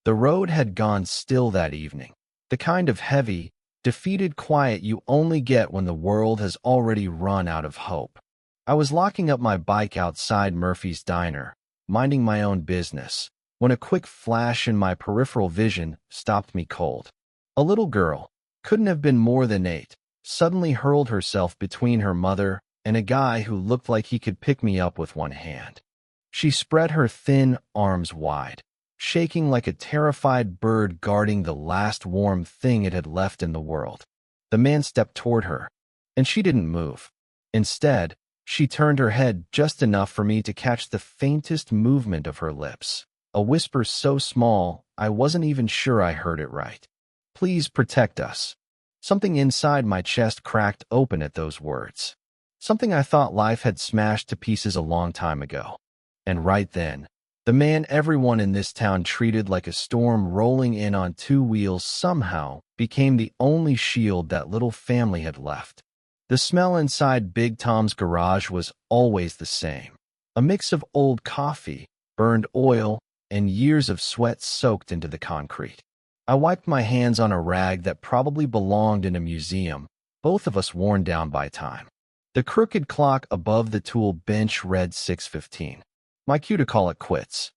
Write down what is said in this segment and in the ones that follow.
The road had gone still that evening, the kind of heavy, defeated quiet you only get when the world has already run out of hope. I was locking up my bike outside Murphy's diner, minding my own business, when a quick flash in my peripheral vision stopped me cold. A little girl, couldn't have been more than 8, suddenly hurled herself between her mother and a guy who looked like he could pick me up with one hand. She spread her thin arms wide, shaking like a terrified bird guarding the last warm thing it had left in the world. The man stepped toward her, and she didn't move. Instead, she turned her head just enough for me to catch the faintest movement of her lips, a whisper so small I wasn't even sure I heard it right. "Please protect us." Something inside my chest cracked open at those words. Something I thought life had smashed to pieces a long time ago. And right then, the man everyone in this town treated like a storm rolling in on 2 wheels somehow became the only shield that little family had left. The smell inside Big Tom's garage was always the same. A mix of old coffee, burned oil, and years of sweat soaked into the concrete. I wiped my hands on a rag that probably belonged in a museum, both of us worn down by time. The crooked clock above the tool bench read 6:15. My cue to call it quits.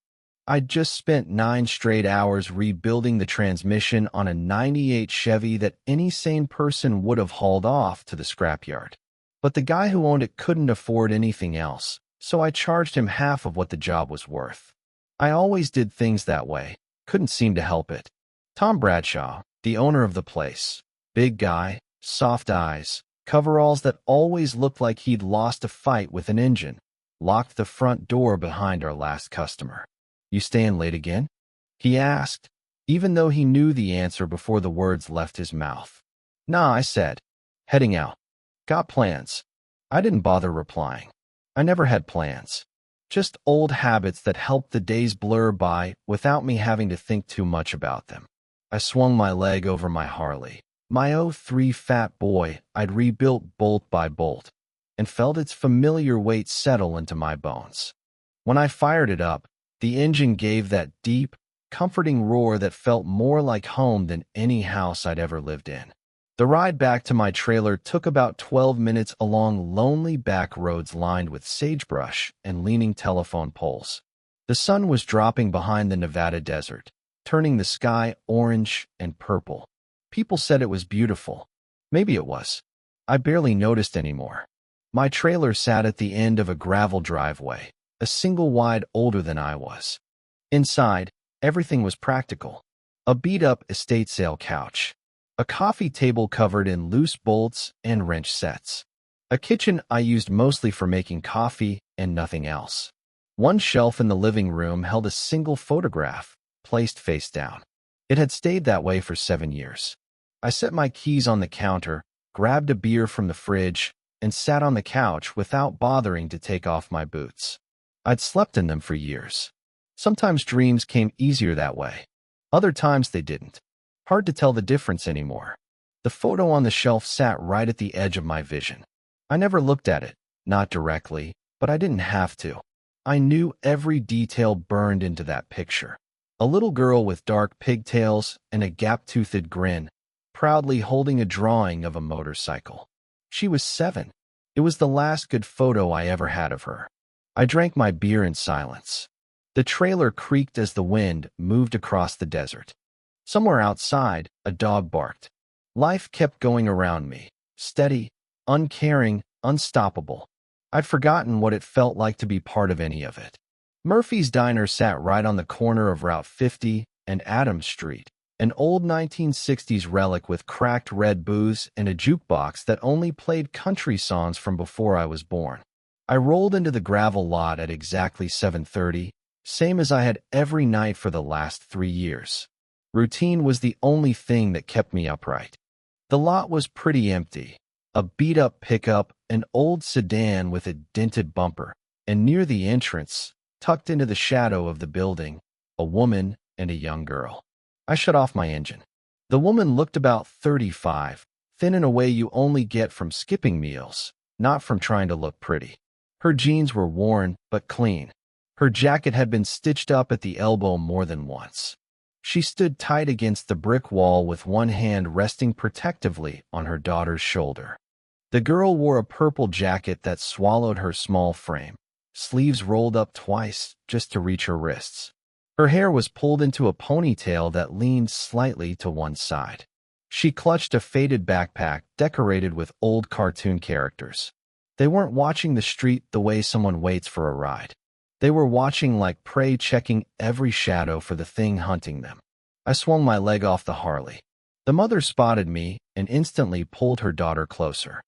I'd just spent 9 straight hours rebuilding the transmission on a '98 Chevy that any sane person would have hauled off to the scrapyard. But the guy who owned it couldn't afford anything else, so I charged him half of what the job was worth. I always did things that way, couldn't seem to help it. Tom Bradshaw, the owner of the place, big guy, soft eyes, coveralls that always looked like he'd lost a fight with an engine, locked the front door behind our last customer. "You staying late again?" he asked, even though he knew the answer before the words left his mouth. "Nah," I said. "Heading out. Got plans." I didn't bother replying. I never had plans. Just old habits that helped the days blur by without me having to think too much about them. I swung my leg over my Harley, my '03 Fat Boy I'd rebuilt bolt by bolt, and felt its familiar weight settle into my bones. When I fired it up, the engine gave that deep, comforting roar that felt more like home than any house I'd ever lived in. The ride back to my trailer took about 12 minutes along lonely back roads lined with sagebrush and leaning telephone poles. The sun was dropping behind the Nevada desert, turning the sky orange and purple. People said it was beautiful. Maybe it was. I barely noticed anymore. My trailer sat at the end of a gravel driveway, a single wide older than I was. Inside, everything was practical. A beat-up estate sale couch, a coffee table covered in loose bolts and wrench sets, a kitchen I used mostly for making coffee and nothing else. One shelf in the living room held a single photograph, placed face down. It had stayed that way for 7 years. I set my keys on the counter, grabbed a beer from the fridge, and sat on the couch without bothering to take off my boots. I'd slept in them for years. Sometimes dreams came easier that way. Other times they didn't. Hard to tell the difference anymore. The photo on the shelf sat right at the edge of my vision. I never looked at it, not directly, but I didn't have to. I knew every detail burned into that picture. A little girl with dark pigtails and a gap-toothed grin, proudly holding a drawing of a motorcycle. She was 7. It was the last good photo I ever had of her. I drank my beer in silence. The trailer creaked as the wind moved across the desert. Somewhere outside, a dog barked. Life kept going around me, steady, uncaring, unstoppable. I'd forgotten what it felt like to be part of any of it. Murphy's Diner sat right on the corner of Route 50 and Adams Street, an old 1960s relic with cracked red booths and a jukebox that only played country songs from before I was born. I rolled into the gravel lot at exactly 7:30, same as I had every night for the last 3 years. Routine was the only thing that kept me upright. The lot was pretty empty. A beat-up pickup, an old sedan with a dented bumper, and near the entrance, tucked into the shadow of the building, a woman and a young girl. I shut off my engine. The woman looked about 35, thin in a way you only get from skipping meals, not from trying to look pretty. Her jeans were worn, but clean. Her jacket had been stitched up at the elbow more than once. She stood tight against the brick wall with one hand resting protectively on her daughter's shoulder. The girl wore a purple jacket that swallowed her small frame, sleeves rolled up twice just to reach her wrists. Her hair was pulled into a ponytail that leaned slightly to one side. She clutched a faded backpack decorated with old cartoon characters. They weren't watching the street the way someone waits for a ride. They were watching like prey, checking every shadow for the thing hunting them. I swung my leg off the Harley. The mother spotted me and instantly pulled her daughter closer.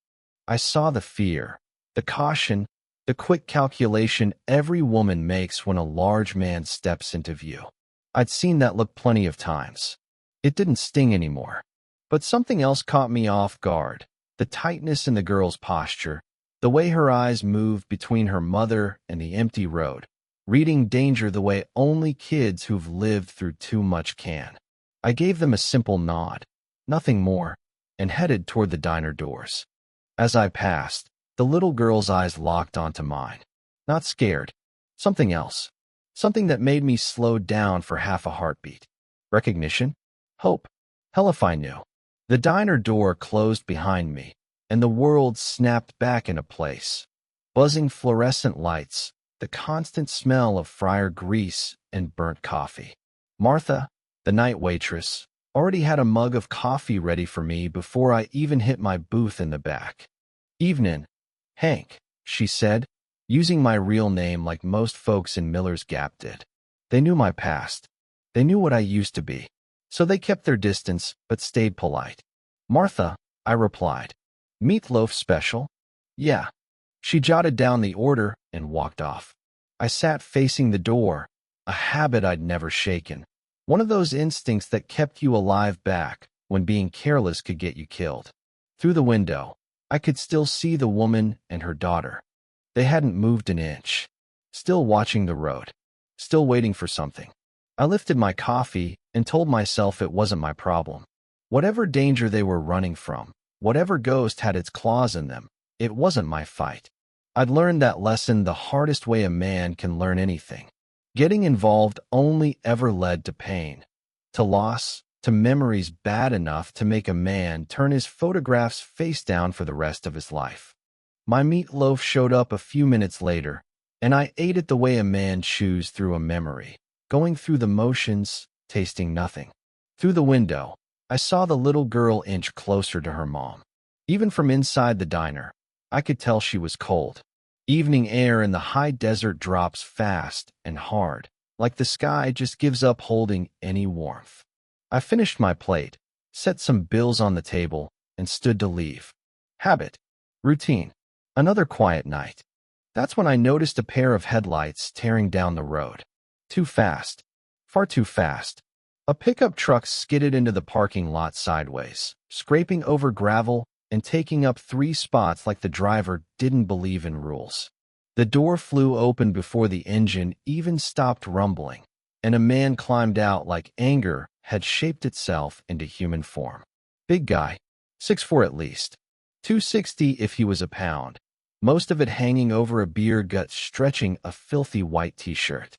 I saw the fear, the caution, the quick calculation every woman makes when a large man steps into view. I'd seen that look plenty of times. It didn't sting anymore. But something else caught me off guard. The tightness in the girl's posture, the way her eyes moved between her mother and the empty road, reading danger the way only kids who've lived through too much can. I gave them a simple nod, nothing more, and headed toward the diner doors. As I passed, the little girl's eyes locked onto mine. Not scared. Something else. Something that made me slow down for half a heartbeat. Recognition? Hope. Hell if I knew. The diner door closed behind me, and the world snapped back into place. Buzzing fluorescent lights, the constant smell of fryer grease and burnt coffee. Martha, the night waitress, already had a mug of coffee ready for me before I even hit my booth in the back. "Evenin', Hank," she said, using my real name like most folks in Miller's Gap did. They knew my past. They knew what I used to be. So they kept their distance, but stayed polite. "Martha," I replied. "Meatloaf special?" "Yeah." She jotted down the order and walked off. I sat facing the door, a habit I'd never shaken. One of those instincts that kept you alive back when being careless could get you killed. Through the window, I could still see the woman and her daughter. They hadn't moved an inch. Still watching the road. Still waiting for something. I lifted my coffee and told myself it wasn't my problem. Whatever danger they were running from, whatever ghost had its claws in them, it wasn't my fight. I'd learned that lesson the hardest way a man can learn anything. Getting involved only ever led to pain, to loss, to memories bad enough to make a man turn his photographs face down for the rest of his life. My meatloaf showed up a few minutes later, and I ate it the way a man chews through a memory, going through the motions, tasting nothing. Through the window, I saw the little girl inch closer to her mom. Even from inside the diner, I could tell she was cold. Evening air in the high desert drops fast and hard, like the sky just gives up holding any warmth. I finished my plate, set some bills on the table, and stood to leave. Habit. Routine. Another quiet night. That's when I noticed a pair of headlights tearing down the road. Too fast. Far too fast. A pickup truck skidded into the parking lot sideways, scraping over gravel and taking up 3 spots like the driver didn't believe in rules. The door flew open before the engine even stopped rumbling, and a man climbed out like anger had shaped itself into human form. Big guy, 6'4" at least, 260 if he was a pound, most of it hanging over a beer gut stretching a filthy white t-shirt.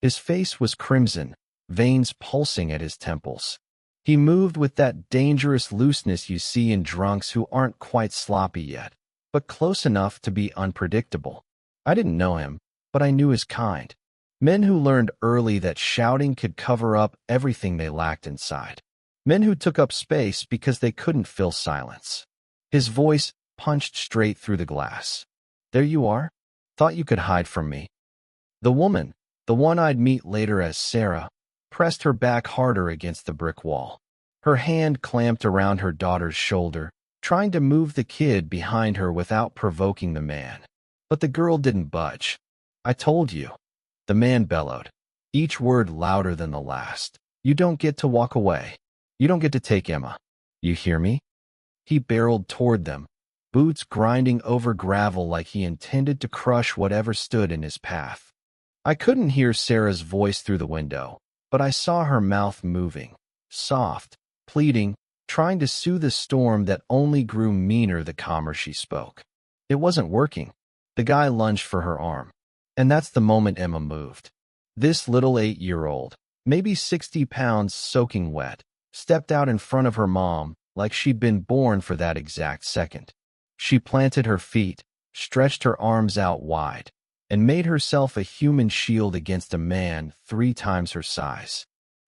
His face was crimson, veins pulsing at his temples. He moved with that dangerous looseness you see in drunks who aren't quite sloppy yet, but close enough to be unpredictable. I didn't know him, but I knew his kind. Men who learned early that shouting could cover up everything they lacked inside. Men who took up space because they couldn't fill silence. His voice punched straight through the glass. "There you are? Thought you could hide from me." The woman, the one I'd meet later as Sarah, pressed her back harder against the brick wall. Her hand clamped around her daughter's shoulder, trying to move the kid behind her without provoking the man. But the girl didn't budge. "I told you," the man bellowed, each word louder than the last. "You don't get to walk away. You don't get to take Emma. You hear me?" He barreled toward them, boots grinding over gravel like he intended to crush whatever stood in his path. I couldn't hear Sarah's voice through the window, but I saw her mouth moving, soft, pleading, trying to soothe a storm that only grew meaner the calmer she spoke. It wasn't working. The guy lunged for her arm. And that's the moment Emma moved. This little 8-year-old, maybe 60 pounds soaking wet, stepped out in front of her mom like she'd been born for that exact second. She planted her feet, stretched her arms out wide, and made herself a human shield against a man 3 times her size.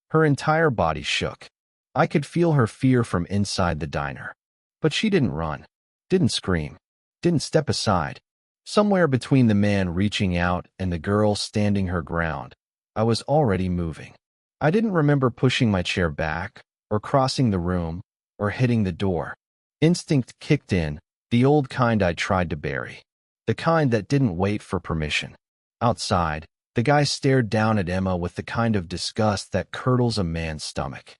Her entire body shook. I could feel her fear from inside the diner. But she didn't run, didn't scream, didn't step aside. Somewhere between the man reaching out and the girl standing her ground, I was already moving. I didn't remember pushing my chair back, or crossing the room, or hitting the door. Instinct kicked in, the old kind I tried to bury. The kind that didn't wait for permission. Outside, the guy stared down at Emma with the kind of disgust that curdles a man's stomach.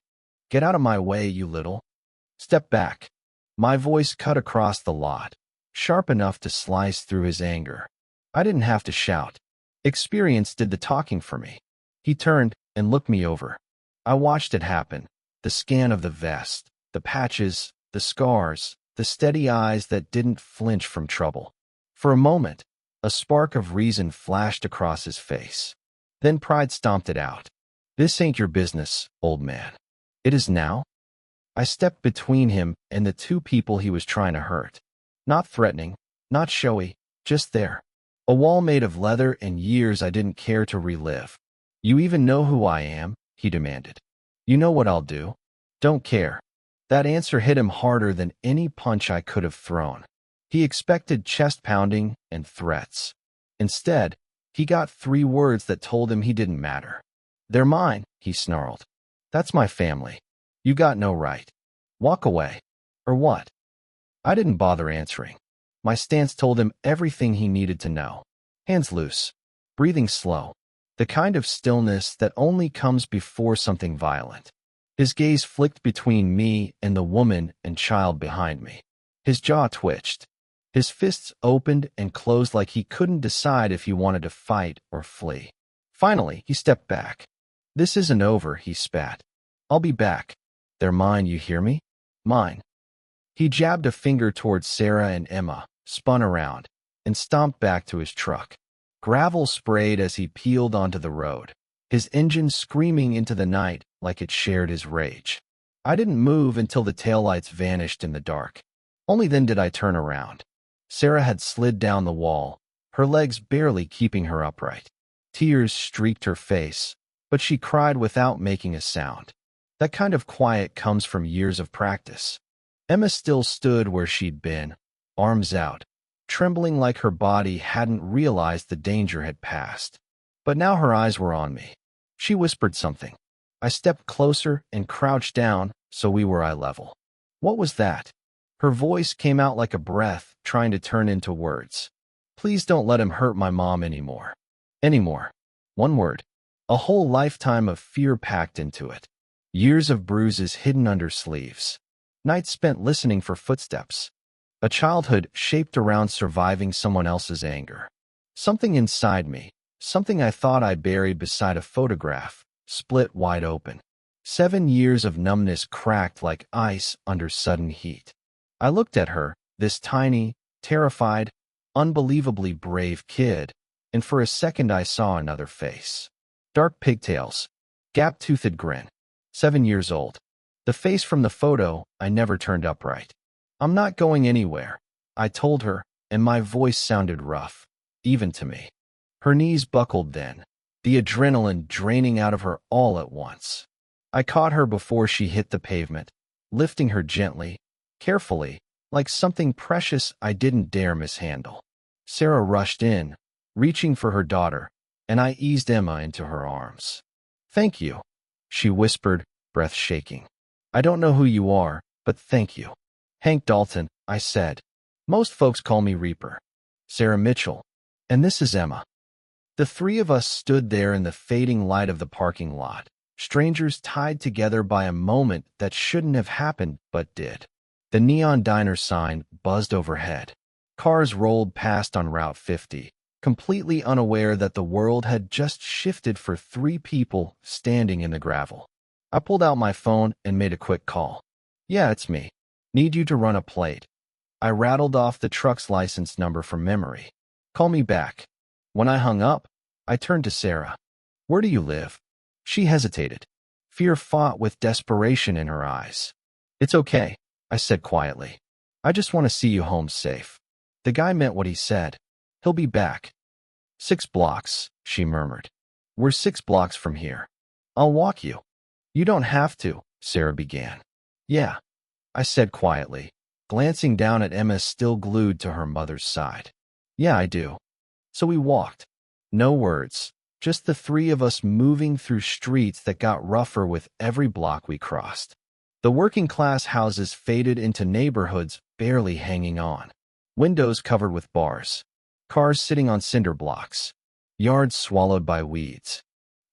"Get out of my way, you little." "Step back." My voice cut across the lot, sharp enough to slice through his anger. I didn't have to shout. Experience did the talking for me. He turned and looked me over. I watched it happen, the scan of the vest, the patches, the scars, the steady eyes that didn't flinch from trouble. For a moment, a spark of reason flashed across his face. Then pride stomped it out. "This ain't your business, old man." "It is now?" I stepped between him and the 2 people he was trying to hurt. Not threatening, not showy, just there. A wall made of leather and years I didn't care to relive. "You even know who I am?" he demanded. "You know what I'll do?" "Don't care." That answer hit him harder than any punch I could have thrown. He expected chest pounding and threats. Instead, he got 3 words that told him he didn't matter. "They're mine," he snarled. "That's my family. You got no right. Walk away." "Or what?" I didn't bother answering. My stance told him everything he needed to know. Hands loose, breathing slow, the kind of stillness that only comes before something violent. His gaze flicked between me and the woman and child behind me. His jaw twitched. His fists opened and closed like he couldn't decide if he wanted to fight or flee. Finally, he stepped back. "This isn't over," he spat. "I'll be back. They're mine, you hear me? Mine." He jabbed a finger towards Sarah and Emma, spun around, and stomped back to his truck. Gravel sprayed as he peeled onto the road, his engine screaming into the night like it shared his rage. I didn't move until the taillights vanished in the dark. Only then did I turn around. Sarah had slid down the wall, her legs barely keeping her upright. Tears streaked her face, but she cried without making a sound. That kind of quiet comes from years of practice. Emma still stood where she'd been, arms out, trembling like her body hadn't realized the danger had passed. But now her eyes were on me. She whispered something. I stepped closer and crouched down so we were eye level. "What was that?" Her voice came out like a breath trying to turn into words. "Please don't let him hurt my mom anymore." Anymore. One word. A whole lifetime of fear packed into it. Years of bruises hidden under sleeves. Nights spent listening for footsteps. A childhood shaped around surviving someone else's anger. Something inside me, something I thought I buried beside a photograph, split wide open. 7 years of numbness cracked like ice under sudden heat. I looked at her, this tiny, terrified, unbelievably brave kid, and for a second I saw another face. Dark pigtails, gap-toothed grin. 7 years old. The face from the photo I never turned upright. "I'm not going anywhere," I told her, and my voice sounded rough, even to me. Her knees buckled then, the adrenaline draining out of her all at once. I caught her before she hit the pavement, lifting her gently, carefully, like something precious I didn't dare mishandle. Sarah rushed in, reaching for her daughter, and I eased Emma into her arms. "Thank you," she whispered, breath shaking. "I don't know who you are, but thank you." "Hank Dalton," I said. "Most folks call me Reaper." "Sarah Mitchell. And this is Emma." The 3 of us stood there in the fading light of the parking lot, strangers tied together by a moment that shouldn't have happened but did. The neon diner sign buzzed overhead. Cars rolled past on Route 50, completely unaware that the world had just shifted for 3 people standing in the gravel. I pulled out my phone and made a quick call. "Yeah, it's me. Need you to run a plate." I rattled off the truck's license number from memory. "Call me back." When I hung up, I turned to Sarah. "Where do you live?" She hesitated. Fear fought with desperation in her eyes. It's okay, I said quietly. I just want to see you home safe. The guy meant what he said. He'll be back. 6 blocks, she murmured. We're 6 blocks from here. I'll walk you. You don't have to, Sarah began. Yeah, I said quietly, glancing down at Emma still glued to her mother's side. Yeah, I do. So we walked. No words, just the three of us moving through streets that got rougher with every block we crossed. The working-class houses faded into neighborhoods barely hanging on. Windows covered with bars. Cars sitting on cinder blocks. Yards swallowed by weeds.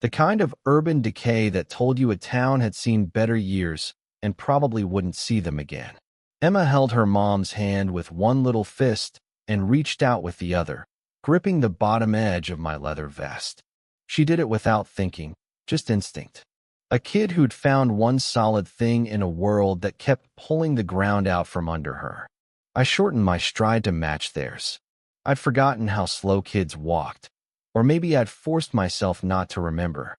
The kind of urban decay that told you a town had seen better years and probably wouldn't see them again. Emma held her mom's hand with one little fist and reached out with the other, gripping the bottom edge of my leather vest. She did it without thinking, just instinct. A kid who'd found one solid thing in a world that kept pulling the ground out from under her. I shortened my stride to match theirs. I'd forgotten how slow kids walked, or maybe I'd forced myself not to remember.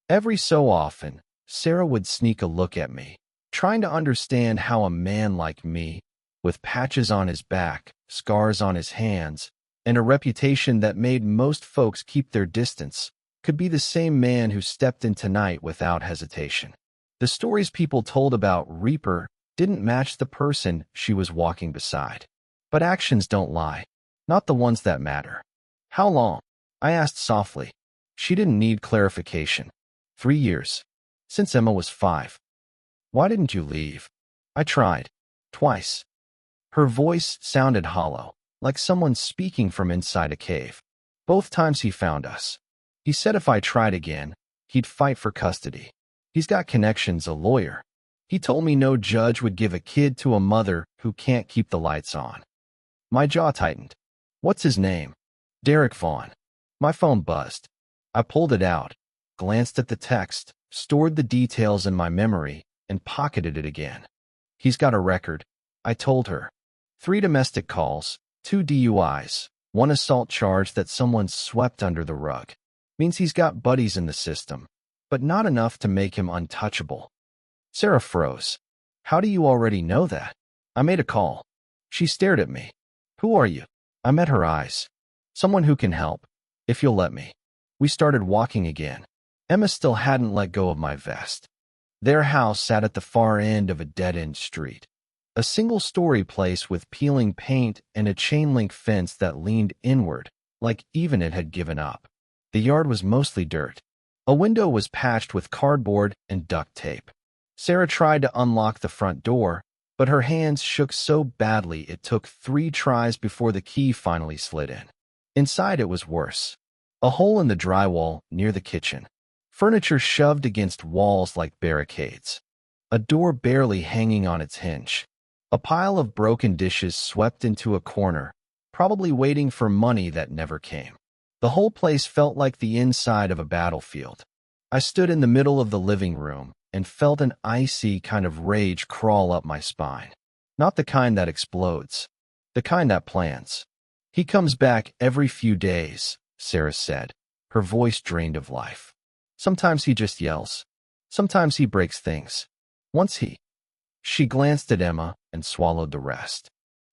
Every so often, Sarah would sneak a look at me, trying to understand how a man like me, with patches on his back, scars on his hands, and a reputation that made most folks keep their distance, could be the same man who stepped in tonight without hesitation. The stories people told about Reaper didn't match the person she was walking beside. But actions don't lie, not the ones that matter. How long? I asked softly. She didn't need clarification. 3 years. Since Emma was 5. Why didn't you leave? I tried. Twice. Her voice sounded hollow, like someone speaking from inside a cave. Both times he found us. He said if I tried again, he'd fight for custody. He's got connections, a lawyer. He told me no judge would give a kid to a mother who can't keep the lights on. My jaw tightened. What's his name? Derek Vaughn. My phone buzzed. I pulled it out, glanced at the text, stored the details in my memory, and pocketed it again. He's got a record, I told her. 3 domestic calls, 2 DUIs, 1 assault charge that someone swept under the rug. Means he's got buddies in the system, but not enough to make him untouchable. Sarah froze. How do you already know that? I made a call. She stared at me. Who are you? I met her eyes. Someone who can help, if you'll let me. We started walking again. Emma still hadn't let go of my vest. Their house sat at the far end of a dead-end street. A single-story place with peeling paint and a chain-link fence that leaned inward, like even it had given up. The yard was mostly dirt. A window was patched with cardboard and duct tape. Sarah tried to unlock the front door, but her hands shook so badly it took 3 tries before the key finally slid in. Inside it was worse. A hole in the drywall near the kitchen. Furniture shoved against walls like barricades. A door barely hanging on its hinge. A pile of broken dishes swept into a corner, probably waiting for money that never came. The whole place felt like the inside of a battlefield. I stood in the middle of the living room and felt an icy kind of rage crawl up my spine. Not the kind that explodes, the kind that plans. He comes back every few days, Sarah said, her voice drained of life. Sometimes he just yells. Sometimes he breaks things. Once he... She glanced at Emma and swallowed the rest.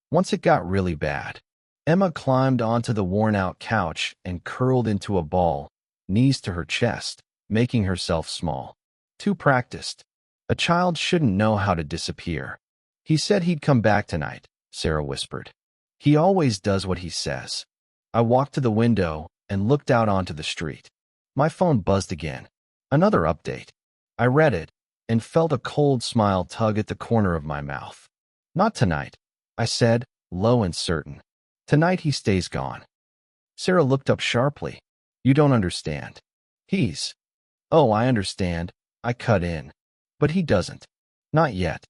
Once it got really bad. Emma climbed onto the worn-out couch and curled into a ball, knees to her chest, making herself small. Too practiced. A child shouldn't know how to disappear. He said he'd come back tonight, Sarah whispered. He always does what he says. I walked to the window and looked out onto the street. My phone buzzed again. Another update. I read it and felt a cold smile tug at the corner of my mouth. Not tonight, I said, low and certain. Tonight he stays gone. Sarah looked up sharply. You don't understand. He's... Oh, I understand. I cut in. But he doesn't. Not yet.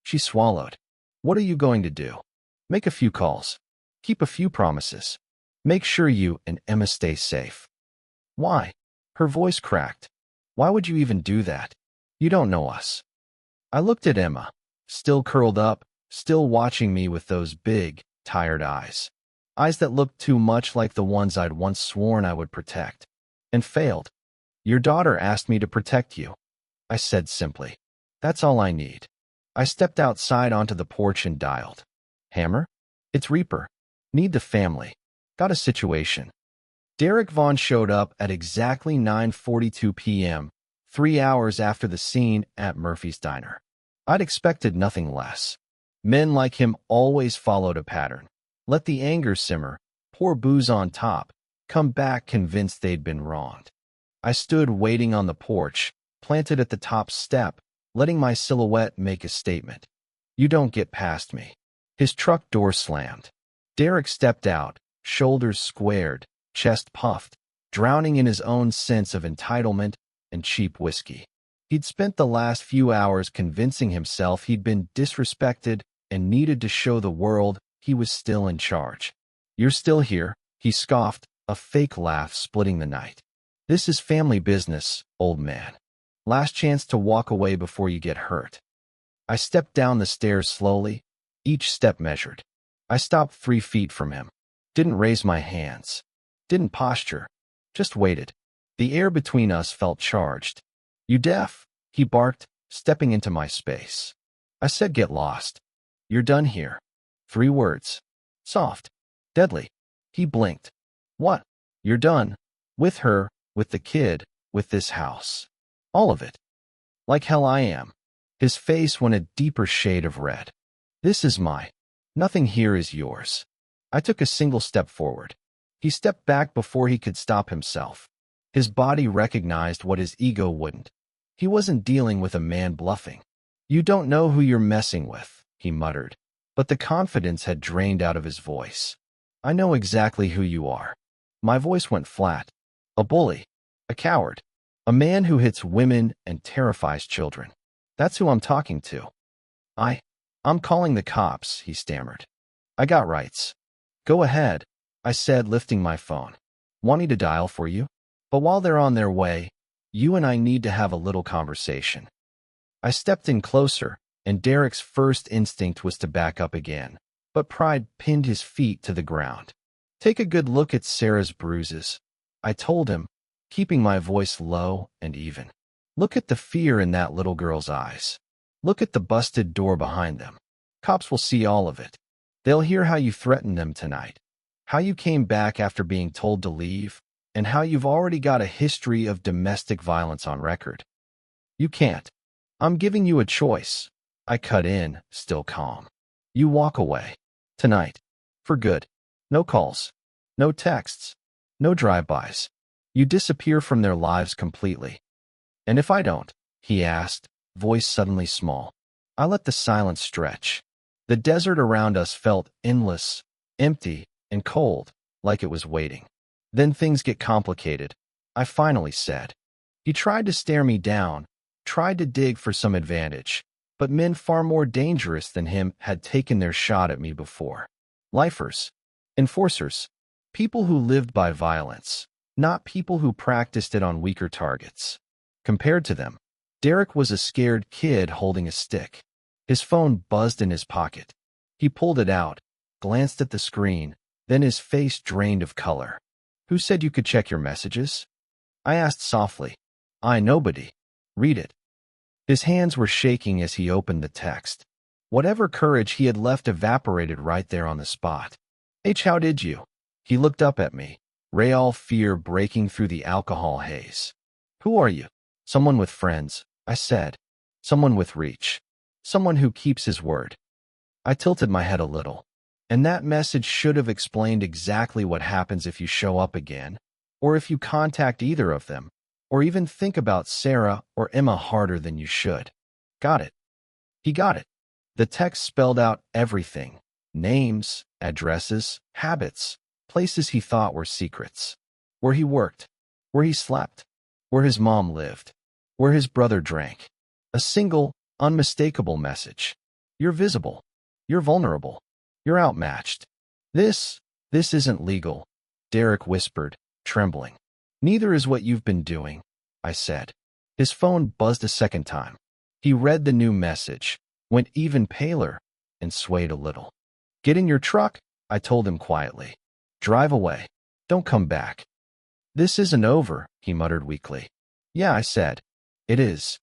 She swallowed. What are you going to do? Make a few calls. Keep a few promises. Make sure you and Emma stay safe. Why? Her voice cracked. Why would you even do that? You don't know us. I looked at Emma, still curled up, still watching me with those big, tired eyes. Eyes that looked too much like the ones I'd once sworn I would protect. And failed. Your daughter asked me to protect you, I said simply. That's all I need. I stepped outside onto the porch and dialed. Hammer? It's Reaper. Need the family. Got a situation. Derek Vaughn showed up at exactly 9:42 p.m., 3 hours after the scene at Murphy's Diner. I'd expected nothing less. Men like him always followed a pattern. Let the anger simmer, pour booze on top, come back convinced they'd been wronged. I stood waiting on the porch, planted at the top step, letting my silhouette make a statement. You don't get past me. His truck door slammed. Derek stepped out, shoulders squared, chest puffed, drowning in his own sense of entitlement and cheap whiskey. He'd spent the last few hours convincing himself he'd been disrespected and needed to show the world he was still in charge. You're still here, he scoffed, a fake laugh splitting the night. This is family business, old man. Last chance to walk away before you get hurt. I stepped down the stairs slowly, each step measured. I stopped 3 feet from him. Didn't raise my hands. Didn't posture. Just waited. The air between us felt charged. You deaf? He barked, stepping into my space. I said get lost. You're done here. 3 words. Soft. Deadly. He blinked. What? You're done. With her, with the kid, with this house. All of it. Like hell I am. His face went a deeper shade of red. This is my. Nothing here is yours. I took a single step forward. He stepped back before he could stop himself. His body recognized what his ego wouldn't. He wasn't dealing with a man bluffing. You don't know who you're messing with, he muttered, but the confidence had drained out of his voice. I know exactly who you are. My voice went flat. A bully. A coward. A man who hits women and terrifies children. That's who I'm talking to. I'm calling the cops, he stammered. I got rights. Go ahead, I said, lifting my phone. Wanting to dial for you? But while they're on their way, you and I need to have a little conversation. I stepped in closer, and Derek's first instinct was to back up again, but pride pinned his feet to the ground. Take a good look at Sarah's bruises, I told him, keeping my voice low and even. Look at the fear in that little girl's eyes. Look at the busted door behind them. Cops will see all of it. They'll hear how you threatened them tonight, how you came back after being told to leave, and how you've already got a history of domestic violence on record. You can't. I'm giving you a choice. I cut in, still calm. You walk away. Tonight. For good. No calls. No texts. No drive-bys. You disappear from their lives completely. And if I don't? He asked, voice suddenly small. I let the silence stretch. The desert around us felt endless, empty, and cold, like it was waiting. Then things get complicated, I finally said. He tried to stare me down, tried to dig for some advantage, but men far more dangerous than him had taken their shot at me before. Lifers. Enforcers. People who lived by violence, not people who practiced it on weaker targets. Compared to them, Derek was a scared kid holding a stick. His phone buzzed in his pocket. He pulled it out, glanced at the screen, then his face drained of color. Who said you could check your messages? I asked softly. Nobody. Read it. His hands were shaking as he opened the text. Whatever courage he had left evaporated right there on the spot. How did you? He looked up at me, real fear breaking through the alcohol haze. Who are you? Someone with friends, I said. Someone with reach. Someone who keeps his word. I tilted my head a little. And that message should have explained exactly what happens if you show up again, or if you contact either of them, or even think about Sarah or Emma harder than you should. Got it. He got it. The text spelled out everything. Names, addresses, habits, places he thought were secrets. Where he worked, where he slept, where his mom lived, where his brother drank. A single, unmistakable message. You're visible. You're vulnerable. You're outmatched. This isn't legal, Derek whispered, trembling. Neither is what you've been doing, I said. His phone buzzed a second time. He read the new message, went even paler, and swayed a little. Get in your truck, I told him quietly. Drive away. Don't come back. This isn't over, he muttered weakly. Yeah, I said. It is.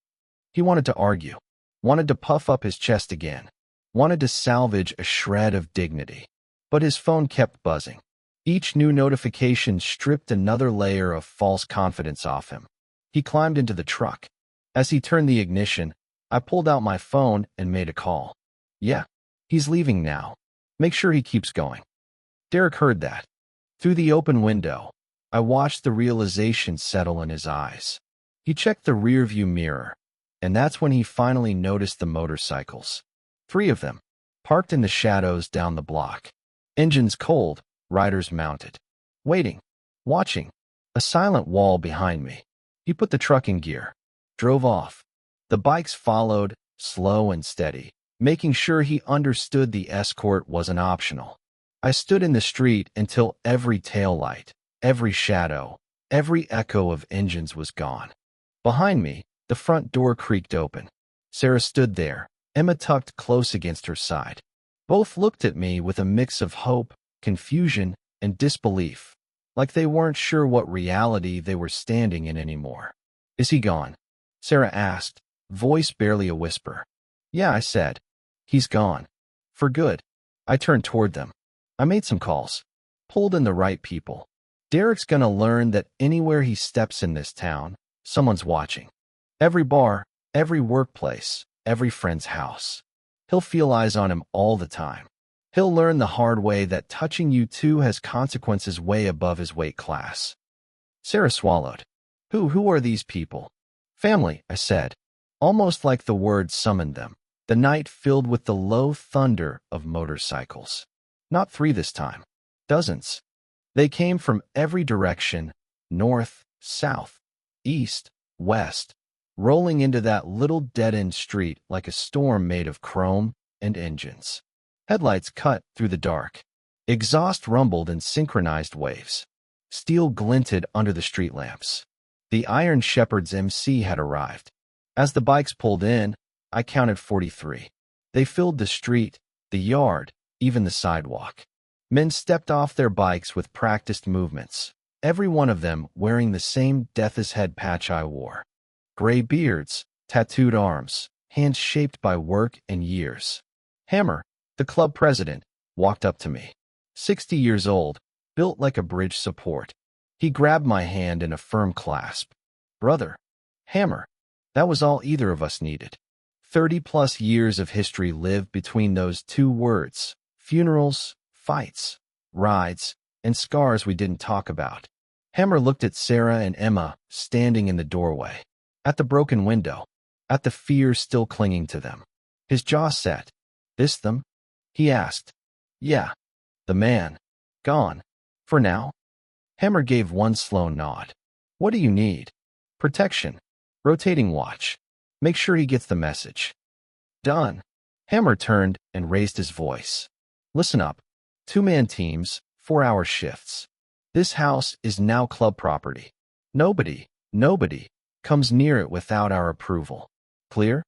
He wanted to argue, wanted to puff up his chest again, wanted to salvage a shred of dignity. But his phone kept buzzing. Each new notification stripped another layer of false confidence off him. He climbed into the truck. As he turned the ignition, I pulled out my phone and made a call. Yeah, he's leaving now. Make sure he keeps going. Derek heard that. Through the open window, I watched the realization settle in his eyes. He checked the rearview mirror, and that's when he finally noticed the motorcycles. 3 of them, parked in the shadows down the block. Engines cold, riders mounted. Waiting, watching, a silent wall behind me. He put the truck in gear, drove off. The bikes followed, slow and steady, making sure he understood the escort wasn't optional. I stood in the street until every taillight, every shadow, every echo of engines was gone. Behind me, the front door creaked open. Sarah stood there, Emma tucked close against her side. Both looked at me with a mix of hope, confusion, and disbelief, like they weren't sure what reality they were standing in anymore. Is he gone? Sarah asked, voice barely a whisper. Yeah, I said. He's gone. For good. I turned toward them. I made some calls. Pulled in the right people. Derek's gonna learn that anywhere he steps in this town, someone's watching. Every bar, every workplace, every friend's house. He'll feel eyes on him all the time. He'll learn the hard way that touching you too has consequences way above his weight class. Sarah swallowed. Who are these people? Family, I said, almost like the word summoned them. The night filled with the low thunder of motorcycles. Not 3 this time. Dozens. They came from every direction, north, south, east, west, rolling into that little dead-end street like a storm made of chrome and engines. Headlights cut through the dark. Exhaust rumbled in synchronized waves. Steel glinted under the street lamps. The Iron Shepherd's MC had arrived. As the bikes pulled in, I counted 43. They filled the street, the yard, even the sidewalk. Men stepped off their bikes with practiced movements, every one of them wearing the same death's head patch I wore. Gray beards, tattooed arms, hands shaped by work and years. Hammer, the club president, walked up to me. 60 years old, built like a bridge support. He grabbed my hand in a firm clasp. Brother. Hammer. That was all either of us needed. 30-plus years of history lived between those 2 words. Funerals, fights, rides, and scars we didn't talk about. Hammer looked at Sarah and Emma standing in the doorway. At the broken window. At the fear still clinging to them. His jaw set. This them? He asked. Yeah. The man. Gone. For now? Hammer gave one slow nod. What do you need? Protection. Rotating watch. Make sure he gets the message. Done. Hammer turned and raised his voice. Listen up. 2-man teams, 4-hour shifts. This house is now club property. Nobody comes near it without our approval. Clear?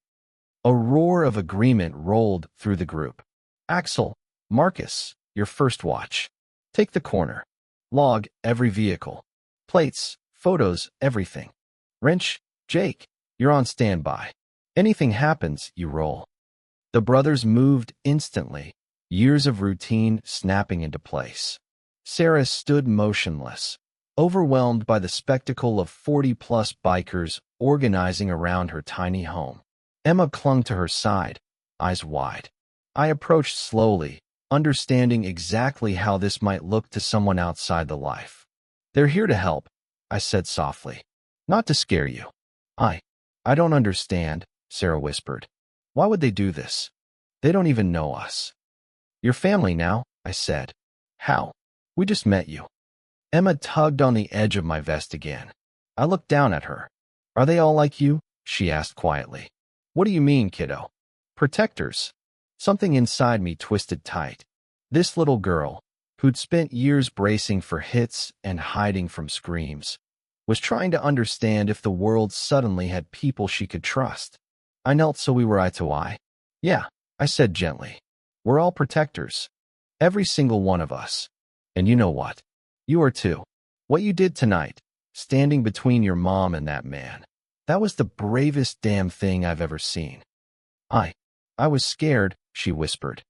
A roar of agreement rolled through the group. Axel, Marcus, your first watch. Take the corner. Log every vehicle. Plates, photos, everything. Wrench, Jake, you're on standby. Anything happens, you roll. The brothers moved instantly, years of routine snapping into place. Sarah stood motionless, overwhelmed by the spectacle of 40-plus bikers organizing around her tiny home. Emma clung to her side, eyes wide. I approached slowly, understanding exactly how this might look to someone outside the life. They're here to help, I said softly. Not to scare you. I don't understand, Sarah whispered. Why would they do this? They don't even know us. Your family now, I said. How? We just met you. Emma tugged on the edge of my vest again. I looked down at her. Are they all like you? She asked quietly. What do you mean, kiddo? Protectors. Something inside me twisted tight. This little girl, who'd spent years bracing for hits and hiding from screams, was trying to understand if the world suddenly had people she could trust. I knelt so we were eye to eye. Yeah, I said gently. We're all protectors. Every single one of us. And you know what? You are too. What you did tonight, standing between your mom and that man, That was the bravest damn thing I've ever seen. I, I was scared, she whispered.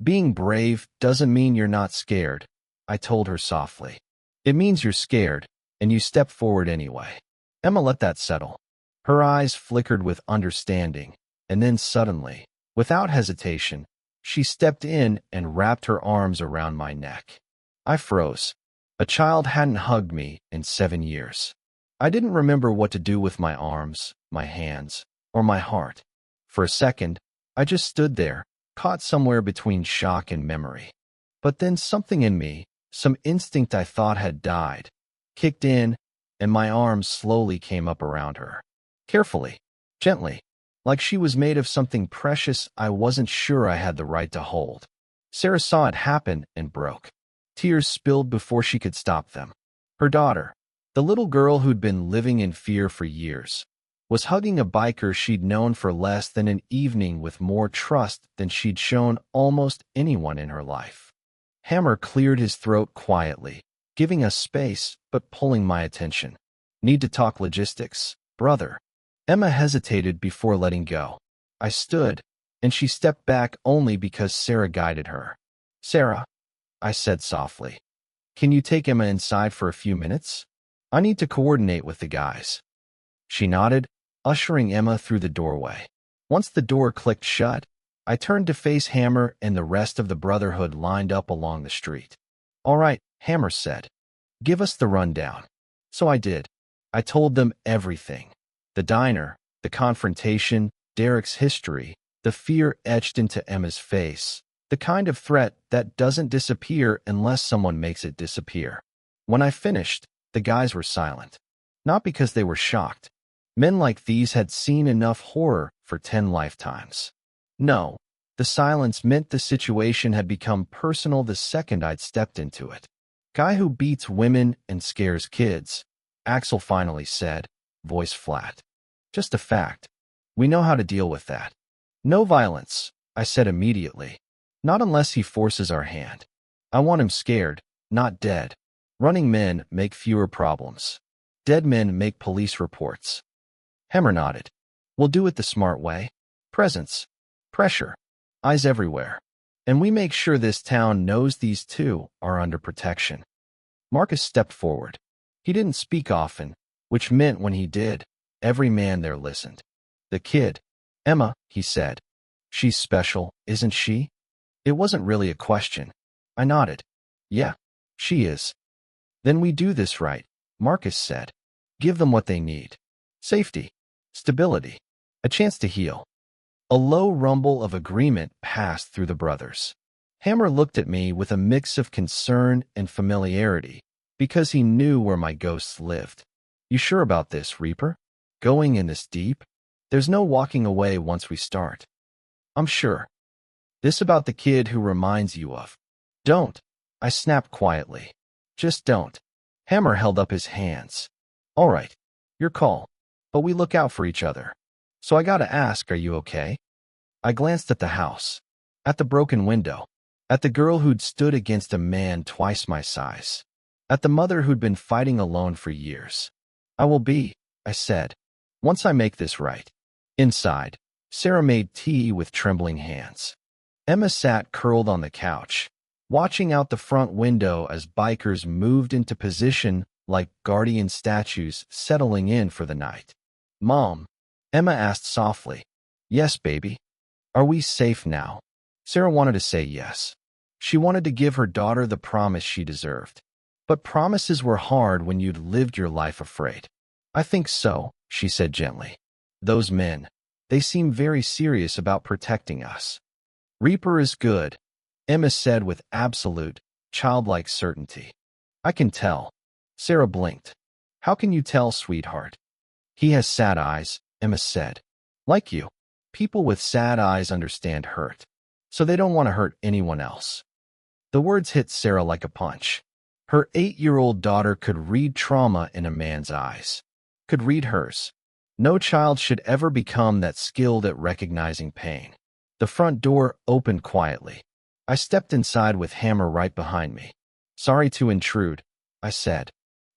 Being brave doesn't mean you're not scared, I told her softly. It means you're scared, and you step forward anyway. Emma let that settle. Her eyes flickered with understanding, and then suddenly, without hesitation, she stepped in and wrapped her arms around my neck. I froze. A child hadn't hugged me in 7 years. I didn't remember what to do with my arms, my hands, or my heart. For a second, I just stood there, caught somewhere between shock and memory. But then something in me, some instinct I thought had died, kicked in, and my arms slowly came up around her. Carefully, gently, like she was made of something precious I wasn't sure I had the right to hold. Sarah saw it happen and broke. Tears spilled before she could stop them. Her daughter, the little girl who'd been living in fear for years, was hugging a biker she'd known for less than an evening with more trust than she'd shown almost anyone in her life. Hammer cleared his throat quietly, giving us space but pulling my attention. Need to talk logistics, brother. Emma hesitated before letting go. I stood, and she stepped back only because Sarah guided her. Sarah, I said softly, can you take Emma inside for a few minutes? I need to coordinate with the guys. She nodded, ushering Emma through the doorway. Once the door clicked shut, I turned to face Hammer and the rest of the Brotherhood lined up along the street. All right, Hammer said. Give us the rundown. So I did. I told them everything. The diner, the confrontation, Derek's history, the fear etched into Emma's face, the kind of threat that doesn't disappear unless someone makes it disappear. When I finished, the guys were silent. Not because they were shocked. Men like these had seen enough horror for 10 lifetimes. No, the silence meant the situation had become personal the second I'd stepped into it. Guy who beats women and scares kids, Axel finally said, voice flat. Just a fact. We know how to deal with that. No violence, I said immediately. Not unless he forces our hand. I want him scared, not dead. Running men make fewer problems. Dead men make police reports. Hammer nodded. We'll do it the smart way. Presence. Pressure. Eyes everywhere. And we make sure this town knows these two are under protection. Marcus stepped forward. He didn't speak often, which meant when he did, every man there listened. The kid. Emma, he said. She's special, isn't she? It wasn't really a question. I nodded. Yeah, she is. Then we do this right, Marcus said. Give them what they need. Safety. Stability. A chance to heal. A low rumble of agreement passed through the brothers. Hammer looked at me with a mix of concern and familiarity, because he knew where my ghosts lived. You sure about this, Reaper? Going in this deep? There's no walking away once we start. I'm sure. This about the kid who reminds you of. Don't. I snapped quietly. Just don't. Hammer held up his hands. All right. Your call. But we look out for each other. So I gotta ask, are you okay? I glanced at the house. At the broken window. At the girl who'd stood against a man twice my size. At the mother who'd been fighting alone for years. I will be, I said, once I make this right. Inside, Sarah made tea with trembling hands. Emma sat curled on the couch, watching out the front window as bikers moved into position like guardian statues settling in for the night. Mom, Emma asked softly. Yes, baby. Are we safe now? Sarah wanted to say yes. She wanted to give her daughter the promise she deserved. But promises were hard when you'd lived your life afraid. I think so, she said gently. Those men, they seem very serious about protecting us. Reaper is good, Emma said with absolute, childlike certainty. I can tell. Sarah blinked. How can you tell, sweetheart? He has sad eyes, Emma said. Like you. People with sad eyes understand hurt, so they don't want to hurt anyone else. The words hit Sarah like a punch. Her 8-year-old daughter could read trauma in a man's eyes. Could read hers. No child should ever become that skilled at recognizing pain. The front door opened quietly. I stepped inside with Hammer right behind me. Sorry to intrude, I said.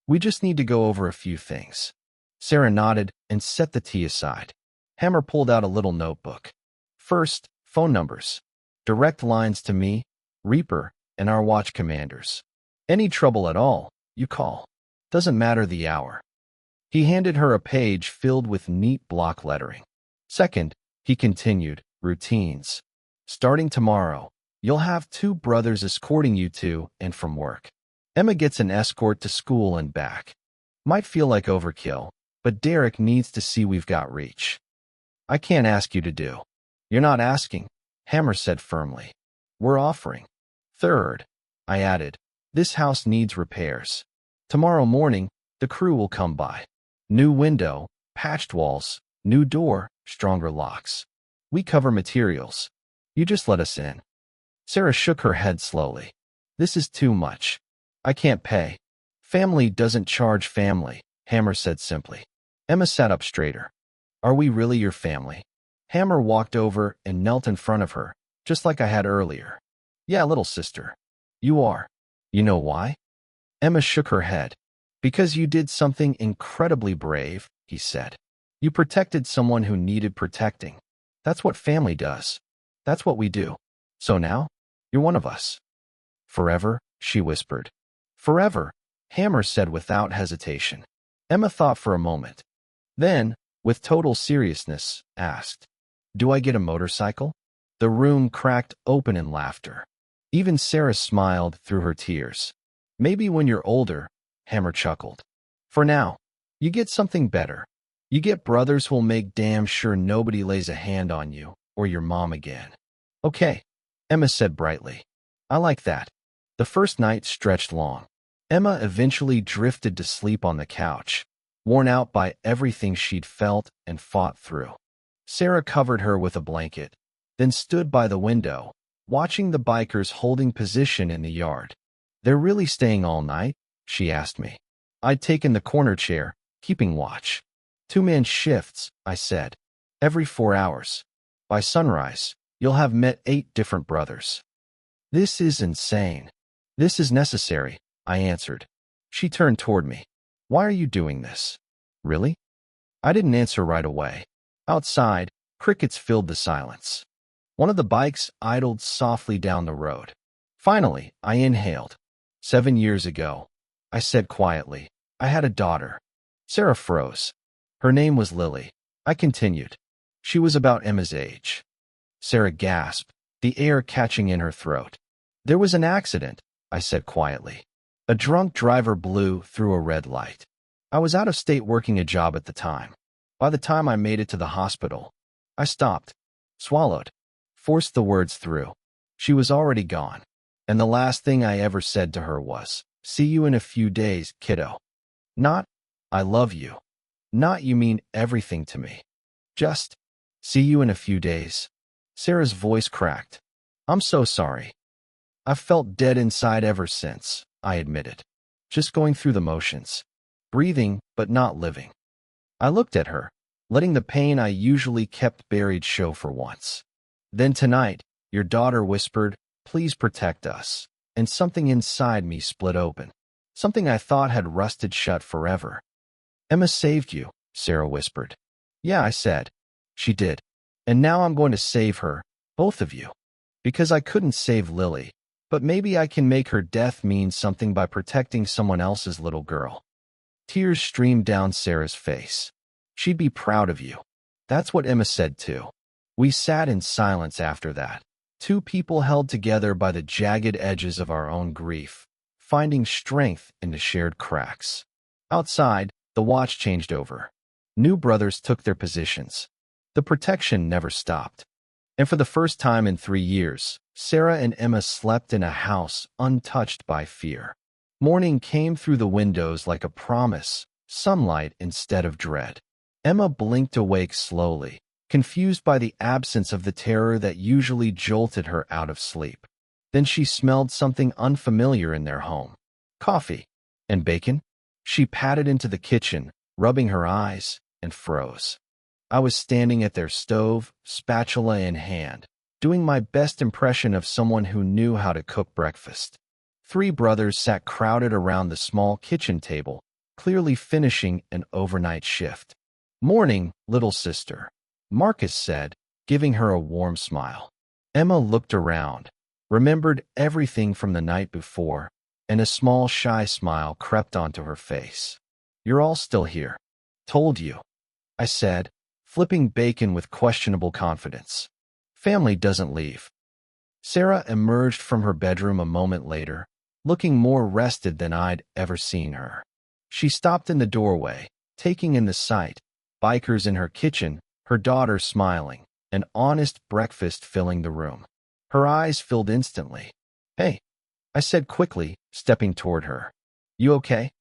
We just need to go over a few things. Sarah nodded and set the tea aside. Hammer pulled out a little notebook. First, phone numbers. Direct lines to me, Reaper, and our watch commanders. Any trouble at all, you call. Doesn't matter the hour. He handed her a page filled with neat block lettering. Second, he continued, routines. Starting tomorrow, you'll have 2 brothers escorting you to and from work. Emma gets an escort to school and back. Might feel like overkill, but Derek needs to see we've got reach. I can't ask you to do. You're not asking, Hammer said firmly. We're offering. Third, I added, this house needs repairs. Tomorrow morning, the crew will come by. New window, patched walls, new door, stronger locks. We cover materials. You just let us in. Sarah shook her head slowly. This is too much. I can't pay. Family doesn't charge family, Hammer said simply. Emma sat up straighter. Are we really your family? Hammer walked over and knelt in front of her, just like I had earlier. Yeah, little sister. You are. You know why? Emma shook her head. Because you did something incredibly brave, he said. You protected someone who needed protecting. That's what family does. That's what we do. So now, you're one of us. Forever, she whispered. Forever, Hammer said without hesitation. Emma thought for a moment. Then, with total seriousness, asked, do I get a motorcycle? The room cracked open in laughter. Even Sarah smiled through her tears. Maybe when you're older, Hammer chuckled. For now, you get something better. You get brothers who'll make damn sure nobody lays a hand on you or your mom again. Okay, Emma said brightly. I like that. The first night stretched long. Emma eventually drifted to sleep on the couch, worn out by everything she'd felt and fought through. Sarah covered her with a blanket, then stood by the window, watching the bikers holding position in the yard. They're really staying all night? She asked me. I'd taken the corner chair, keeping watch. 2-man shifts, I said. Every 4 hours. By sunrise, you'll have met 8 different brothers. This is insane. This is necessary, I answered. She turned toward me. Why are you doing this? Really? I didn't answer right away. Outside, crickets filled the silence. One of the bikes idled softly down the road. Finally, I inhaled. 7 years ago, I said quietly, I had a daughter. Sarah froze. Her name was Lily. I continued. She was about Emma's age. Sarah gasped, the air catching in her throat. There was an accident, I said quietly. A drunk driver blew through a red light. I was out of state working a job at the time. By the time I made it to the hospital, I stopped, swallowed, forced the words through. She was already gone. And the last thing I ever said to her was, see you in a few days, kiddo. Not, I love you. Not you mean everything to me. Just, see you in a few days. Sarah's voice cracked. I'm so sorry. I've felt dead inside ever since, I admitted. Just going through the motions. Breathing, but not living. I looked at her, letting the pain I usually kept buried show for once. Then tonight, your daughter whispered, please protect us. And something inside me split open. Something I thought had rusted shut forever. Emma saved you, Sarah whispered. Yeah, I said. She did. And now I'm going to save her, both of you. Because I couldn't save Lily, but maybe I can make her death mean something by protecting someone else's little girl. Tears streamed down Sarah's face. She'd be proud of you. That's what Emma said too. We sat in silence after that. 2 people held together by the jagged edges of our own grief, finding strength in the shared cracks. Outside, the watch changed over. New brothers took their positions. The protection never stopped. And for the first time in 3 years, Sarah and Emma slept in a house untouched by fear. Morning came through the windows like a promise, sunlight instead of dread. Emma blinked awake slowly, confused by the absence of the terror that usually jolted her out of sleep. Then she smelled something unfamiliar in their home. Coffee. And bacon? She padded into the kitchen, rubbing her eyes, and froze. I was standing at their stove, spatula in hand, doing my best impression of someone who knew how to cook breakfast. 3 brothers sat crowded around the small kitchen table, clearly finishing an overnight shift. "Morning, little sister," Marcus said, giving her a warm smile. Emma looked around, remembered everything from the night before, and a small shy smile crept onto her face. "You're all still here." "Told you," I said, flipping bacon with questionable confidence. "Family doesn't leave." Sarah emerged from her bedroom a moment later, looking more rested than I'd ever seen her. She stopped in the doorway, taking in the sight, bikers in her kitchen, her daughter smiling, an honest breakfast filling the room. Her eyes filled instantly. "Hey," I said quickly, stepping toward her. "You okay?"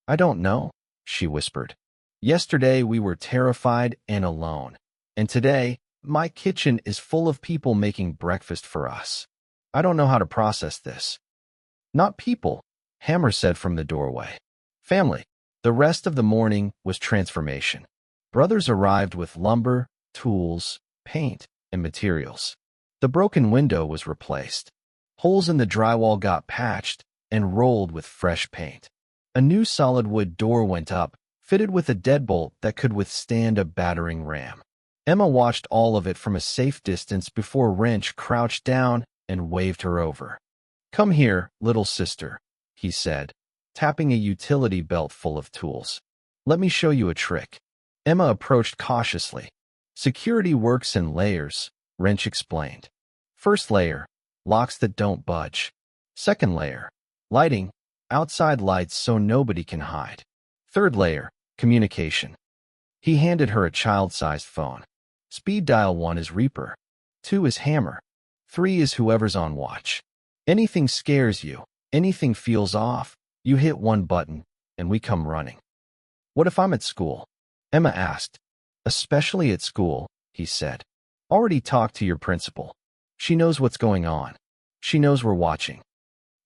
"I don't know," she whispered. "Yesterday we were terrified and alone, and today my kitchen is full of people making breakfast for us. I don't know how to process this." "Not people," Hammer said from the doorway. "Family." The rest of the morning was transformation. Brothers arrived with lumber, tools, paint, and materials. The broken window was replaced. Holes in the drywall got patched and rolled with fresh paint. A new solid wood door went up, fitted with a deadbolt that could withstand a battering ram. Emma watched all of it from a safe distance before Wrench crouched down and waved her over. "Come here, little sister," he said, tapping a utility belt full of tools. "Let me show you a trick." Emma approached cautiously. "Security works in layers," Wrench explained. "First layer, locks that don't budge. Second layer, lighting, outside lights so nobody can hide. Third layer, communication." He handed her a child-sized phone. "Speed dial 1 is Reaper. 2 is Hammer. 3 is whoever's on watch. Anything scares you, anything feels off, you hit one button, and we come running." "What if I'm at school?" Emma asked. "Especially at school," he said. "Already talked to your principal. She knows what's going on. She knows we're watching."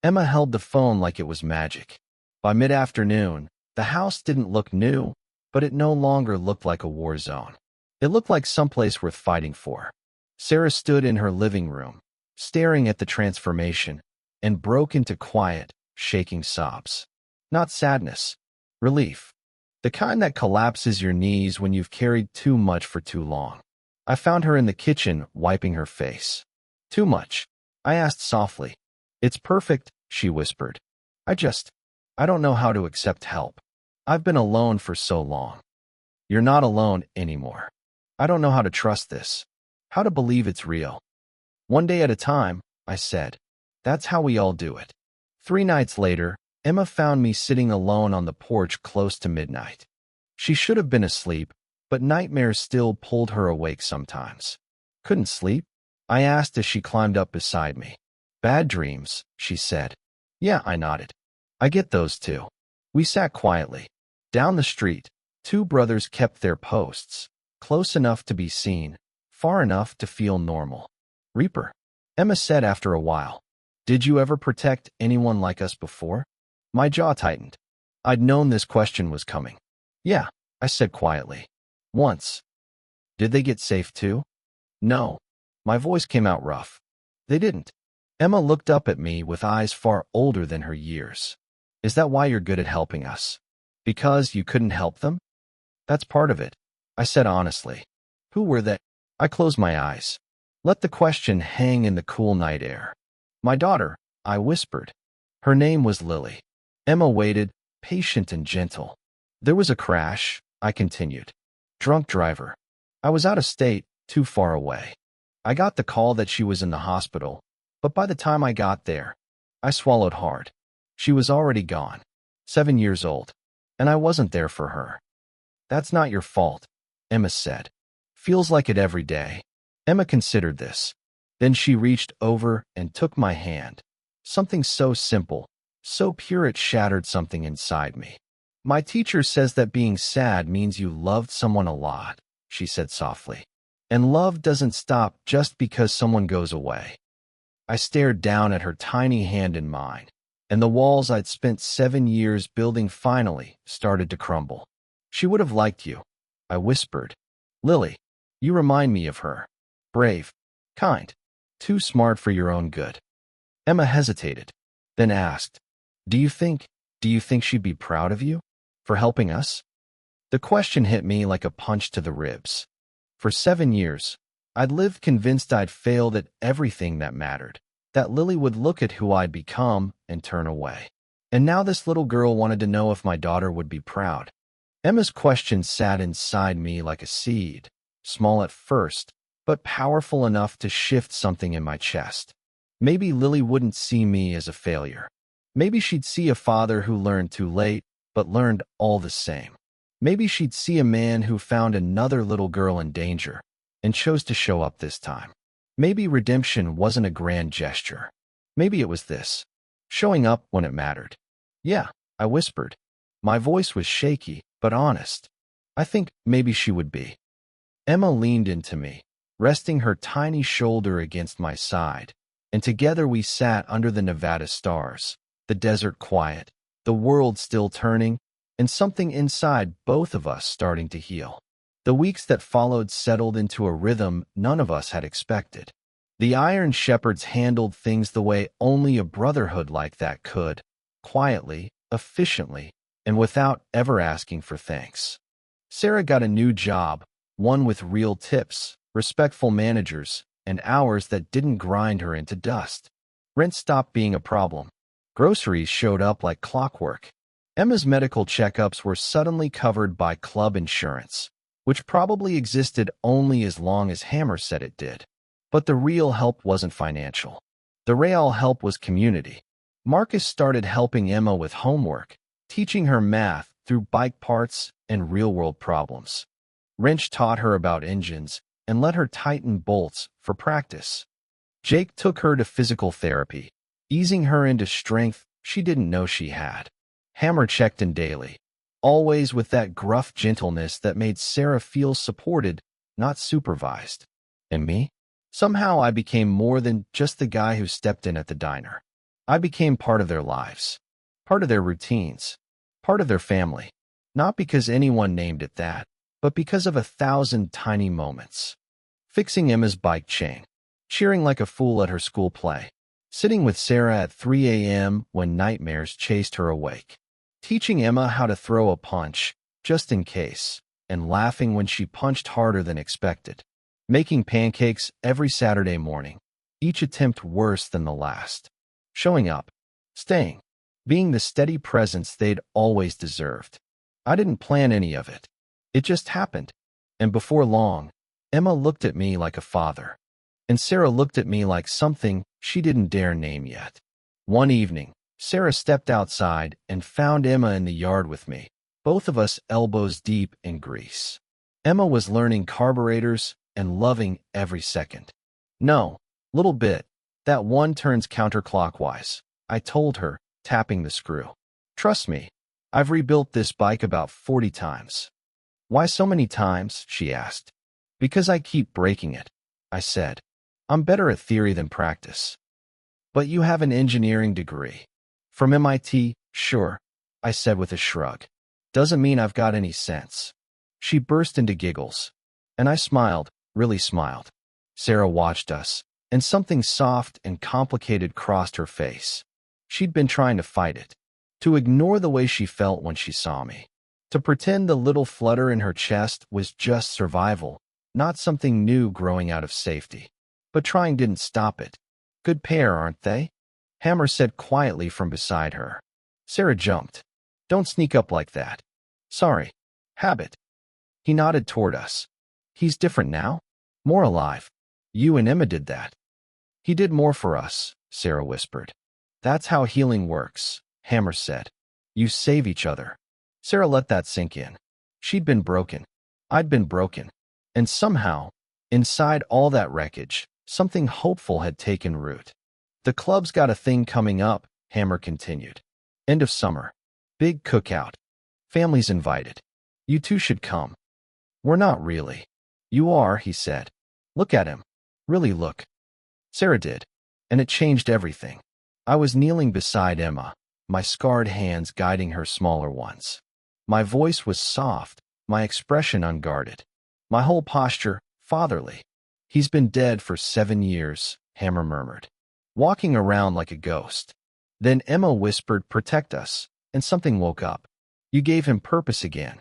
Emma held the phone like it was magic. By mid-afternoon, the house didn't look new, but it no longer looked like a war zone. It looked like someplace worth fighting for. Sarah stood in her living room, staring at the transformation, and broke into quiet, shaking sobs. Not sadness, relief. The kind that collapses your knees when you've carried too much for too long. I found her in the kitchen, wiping her face. "Too much?" I asked softly. "It's perfect," she whispered. I don't know how to accept help. I've been alone for so long." "You're not alone anymore. I don't know how to trust this. How to believe it's real." "One day at a time," I said. "That's how we all do it." 3 nights later, Emma found me sitting alone on the porch close to midnight. She should have been asleep, but nightmares still pulled her awake sometimes. "Couldn't sleep?" I asked as she climbed up beside me. "Bad dreams," she said. "Yeah," I nodded. "I get those too." We sat quietly. Down the street, 2 brothers kept their posts, close enough to be seen, far enough to feel normal. "Reaper," Emma said after a while. "Did you ever protect anyone like us before?" My jaw tightened. I'd known this question was coming. "Yeah," I said quietly. "Once." "Did they get safe too?" "No." My voice came out rough. "They didn't." Emma looked up at me with eyes far older than her years. "Is that why you're good at helping us? Because you couldn't help them?" "That's part of it," I said honestly. "Who were they?" I closed my eyes. Let the question hang in the cool night air. "My daughter," I whispered. "Her name was Lily." Emma waited, patient and gentle. "There was a crash," I continued. "Drunk driver. I was out of state, too far away. I got the call that she was in the hospital, but by the time I got there, I swallowed hard. She was already gone, 7 years old, and I wasn't there for her." "That's not your fault," Emma said. "Feels like it every day." Emma considered this. Then she reached over and took my hand. Something so simple, so pure it shattered something inside me. "My teacher says that being sad means you loved someone a lot," she said softly. "And love doesn't stop just because someone goes away." I stared down at her tiny hand in mine, and the walls I'd spent 7 years building finally started to crumble. "She would have liked you," I whispered. "Lily, you remind me of her. Brave, kind, too smart for your own good." Emma hesitated, then asked, Do you think she'd be proud of you? For helping us? The question hit me like a punch to the ribs. For 7 years, I'd lived convinced I'd failed at everything that mattered, that Lily would look at who I'd become and turn away. And now this little girl wanted to know if my daughter would be proud. Emma's question sat inside me like a seed, small at first, but powerful enough to shift something in my chest. Maybe Lily wouldn't see me as a failure. Maybe she'd see a father who learned too late, but learned all the same. Maybe she'd see a man who found another little girl in danger and chose to show up this time. Maybe redemption wasn't a grand gesture. Maybe it was this: showing up when it mattered. Yeah, I whispered. My voice was shaky, but honest. I think maybe she would be. Emma leaned into me, resting her tiny shoulder against my side, and together we sat under the Nevada stars, the desert quiet, the world still turning, and something inside both of us starting to heal. The weeks that followed settled into a rhythm none of us had expected. The Iron Shepherds handled things the way only a brotherhood like that could, quietly, efficiently, and without ever asking for thanks. Sarah got a new job, one with real tips, respectful managers, and hours that didn't grind her into dust. Rent stopped being a problem. Groceries showed up like clockwork. Emma's medical checkups were suddenly covered by club insurance, which probably existed only as long as Hammer said it did. But the real help wasn't financial. The real help was community. Marcus started helping Emma with homework, teaching her math through bike parts and real-world problems. Wrench taught her about engines and let her tighten bolts for practice. Jake took her to physical therapy, easing her into strength she didn't know she had. Hammer checked in daily, always with that gruff gentleness that made Sarah feel supported, not supervised. And me? Somehow I became more than just the guy who stepped in at the diner. I became part of their lives, part of their routines, part of their family. Not because anyone named it that, but because of 1,000 tiny moments. Fixing Emma's bike chain, cheering like a fool at her school play, sitting with Sarah at 3 a.m. when nightmares chased her awake, teaching Emma how to throw a punch, just in case, and laughing when she punched harder than expected, making pancakes every Saturday morning, each attempt worse than the last, showing up, staying, being the steady presence they'd always deserved. I didn't plan any of it. It just happened. And before long, Emma looked at me like a father, and Sarah looked at me like something she didn't dare name yet. One evening, Sarah stepped outside and found Emma in the yard with me, both of us elbows deep in grease. Emma was learning carburetors and loving every second. No, little bit. That one turns counterclockwise, I told her, tapping the screw. Trust me, I've rebuilt this bike about 40 times. Why so many times? She asked. Because I keep breaking it, I said. I'm better at theory than practice. But you have an engineering degree. From MIT, sure, I said with a shrug. Doesn't mean I've got any sense. She burst into giggles, and I smiled, really smiled. Sarah watched us, and something soft and complicated crossed her face. She'd been trying to fight it, to ignore the way she felt when she saw me, to pretend the little flutter in her chest was just survival, not something new growing out of safety. But trying didn't stop it. Good pair, aren't they? Hammer said quietly from beside her. Sarah jumped. Don't sneak up like that. Sorry. Habit. He nodded toward us. He's different now? More alive. You and Emma did that. He did more for us, Sarah whispered. That's how healing works, Hammer said. You save each other. Sarah let that sink in. She'd been broken. I'd been broken. And somehow, inside all that wreckage, something hopeful had taken root. The club's got a thing coming up, Hammer continued. End of summer. Big cookout. Families invited. You two should come. We're not really. You are, he said. Look at him. Really look. Sarah did. And it changed everything. I was kneeling beside Emma, my scarred hands guiding her smaller ones. My voice was soft, my expression unguarded. My whole posture, fatherly. He's been dead for 7 years, Hammer murmured, walking around like a ghost. Then Emma whispered, protect us, and something woke up. You gave him purpose again.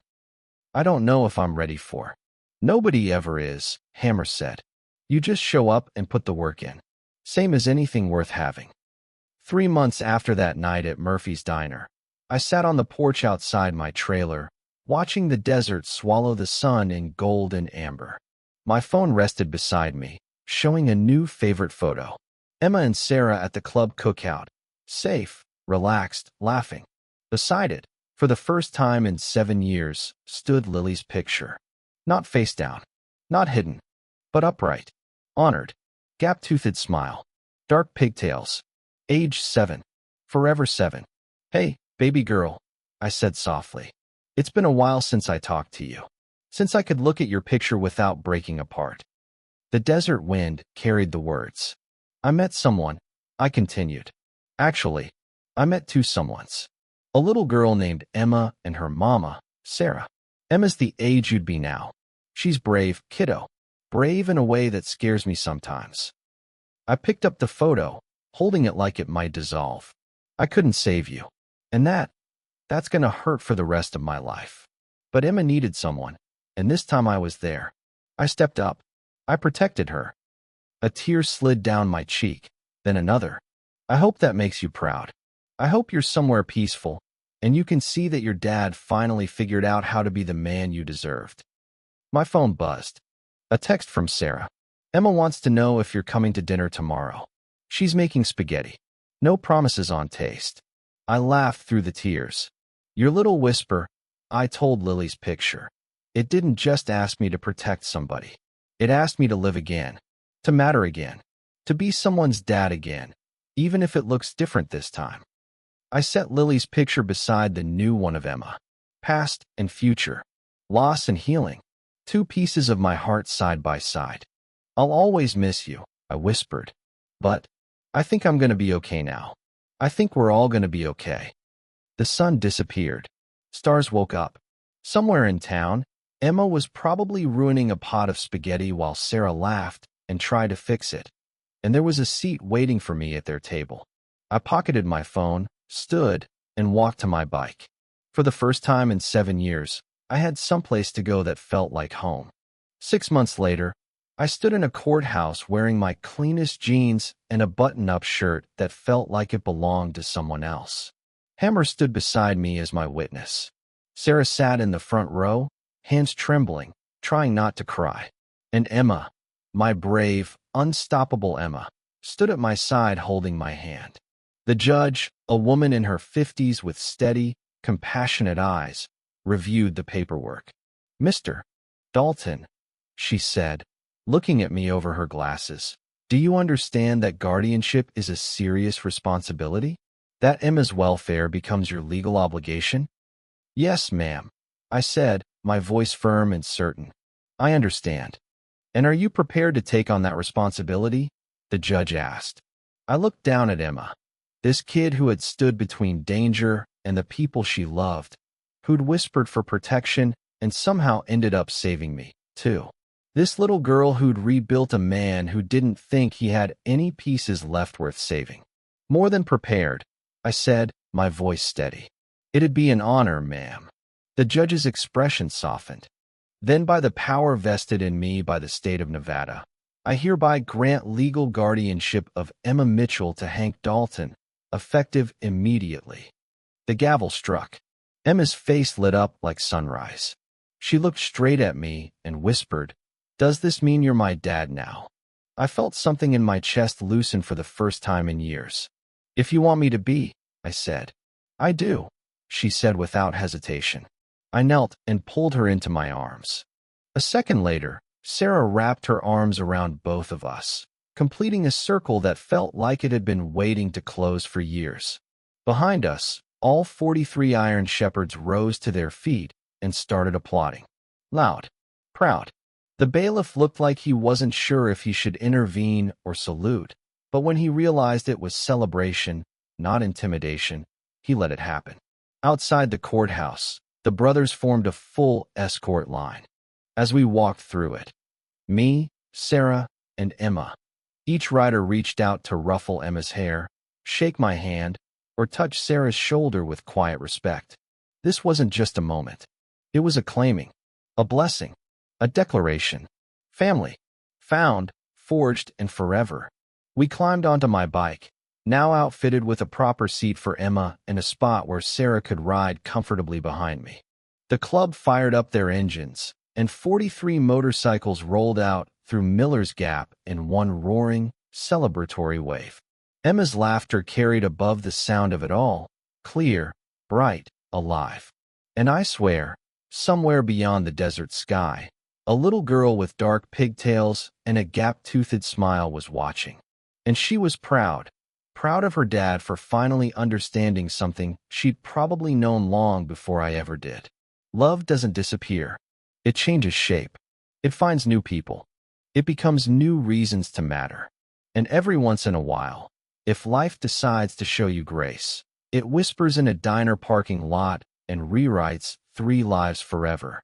I don't know if I'm ready for. Nobody ever is, Hammer said. You just show up and put the work in. Same as anything worth having. 3 months after that night at Murphy's Diner, I sat on the porch outside my trailer, watching the desert swallow the sun in gold and amber. My phone rested beside me, showing a new favorite photo. Emma and Sarah at the club cookout, safe, relaxed, laughing. Beside it, for the first time in 7 years, stood Lily's picture. Not face down, not hidden, but upright, honored, gap-toothed smile, dark pigtails, age 7, forever 7. Hey, baby girl, I said softly. It's been a while since I talked to you. Since I could look at your picture without breaking apart. The desert wind carried the words. I met someone, I continued. Actually, I met two someones. A little girl named Emma and her mama, Sarah. Emma's the age you'd be now. She's brave, kiddo. Brave in a way that scares me sometimes. I picked up the photo, holding it like it might dissolve. I couldn't save you. And that's gonna hurt for the rest of my life. But Emma needed someone, and this time I was there. I stepped up. I protected her. A tear slid down my cheek, then another. I hope that makes you proud. I hope you're somewhere peaceful, and you can see that your dad finally figured out how to be the man you deserved. My phone buzzed. A text from Sarah. Emma wants to know if you're coming to dinner tomorrow. She's making spaghetti. No promises on taste. I laughed through the tears. Your little whisper, I told Lily's picture. It didn't just ask me to protect somebody. It asked me to live again, to matter again, to be someone's dad again, even if it looks different this time. I set Lily's picture beside the new one of Emma. Past and future, loss and healing, two pieces of my heart side by side. I'll always miss you, I whispered. But I think I'm going to be okay now. I think we're all going to be okay. The sun disappeared. Stars woke up. Somewhere in town, Emma was probably ruining a pot of spaghetti while Sarah laughed and tried to fix it. And there was a seat waiting for me at their table. I pocketed my phone, stood, and walked to my bike. For the first time in 7 years, I had someplace to go that felt like home. 6 months later, I stood in a courthouse wearing my cleanest jeans and a button-up shirt that felt like it belonged to someone else. Hammer stood beside me as my witness. Sarah sat in the front row, hands trembling, trying not to cry. And Emma, my brave, unstoppable Emma, stood at my side holding my hand. The judge, a woman in her 50s with steady, compassionate eyes, reviewed the paperwork. Mr. Dalton, she said, looking at me over her glasses, do you understand that guardianship is a serious responsibility? That Emma's welfare becomes your legal obligation? Yes, ma'am, I said, my voice firm and certain. I understand. And are you prepared to take on that responsibility? The judge asked. I looked down at Emma, this kid who had stood between danger and the people she loved, who'd whispered for protection and somehow ended up saving me, too. This little girl who'd rebuilt a man who didn't think he had any pieces left worth saving. More than prepared, I said, my voice steady. It'd be an honor, ma'am. The judge's expression softened. Then by the power vested in me by the state of Nevada, I hereby grant legal guardianship of Emma Mitchell to Hank Dalton, effective immediately. The gavel struck. Emma's face lit up like sunrise. She looked straight at me and whispered, does this mean you're my dad now? I felt something in my chest loosen for the first time in years. If you want me to be, I said. I do, she said without hesitation. I knelt and pulled her into my arms. A second later, Sarah wrapped her arms around both of us, completing a circle that felt like it had been waiting to close for years. Behind us, all 43 Iron Shepherds rose to their feet and started applauding. Loud, proud. The bailiff looked like he wasn't sure if he should intervene or salute, but when he realized it was celebration, not intimidation, he let it happen. Outside the courthouse, the brothers formed a full escort line. As we walked through it, me, Sarah, and Emma, each rider reached out to ruffle Emma's hair, shake my hand, or touch Sarah's shoulder with quiet respect. This wasn't just a moment. It was a claiming, a blessing, a declaration. Family. Found, forged, and forever. We climbed onto my bike, now outfitted with a proper seat for Emma and a spot where Sarah could ride comfortably behind me. The club fired up their engines, and 43 motorcycles rolled out through Miller's Gap in one roaring, celebratory wave. Emma's laughter carried above the sound of it all, clear, bright, alive. And I swear, somewhere beyond the desert sky, a little girl with dark pigtails and a gap-toothed smile was watching. And she was proud of her dad for finally understanding something she'd probably known long before I ever did. Love doesn't disappear. It changes shape. It finds new people. It becomes new reasons to matter. And every once in a while, if life decides to show you grace, it whispers in a diner parking lot and rewrites 3 lives forever.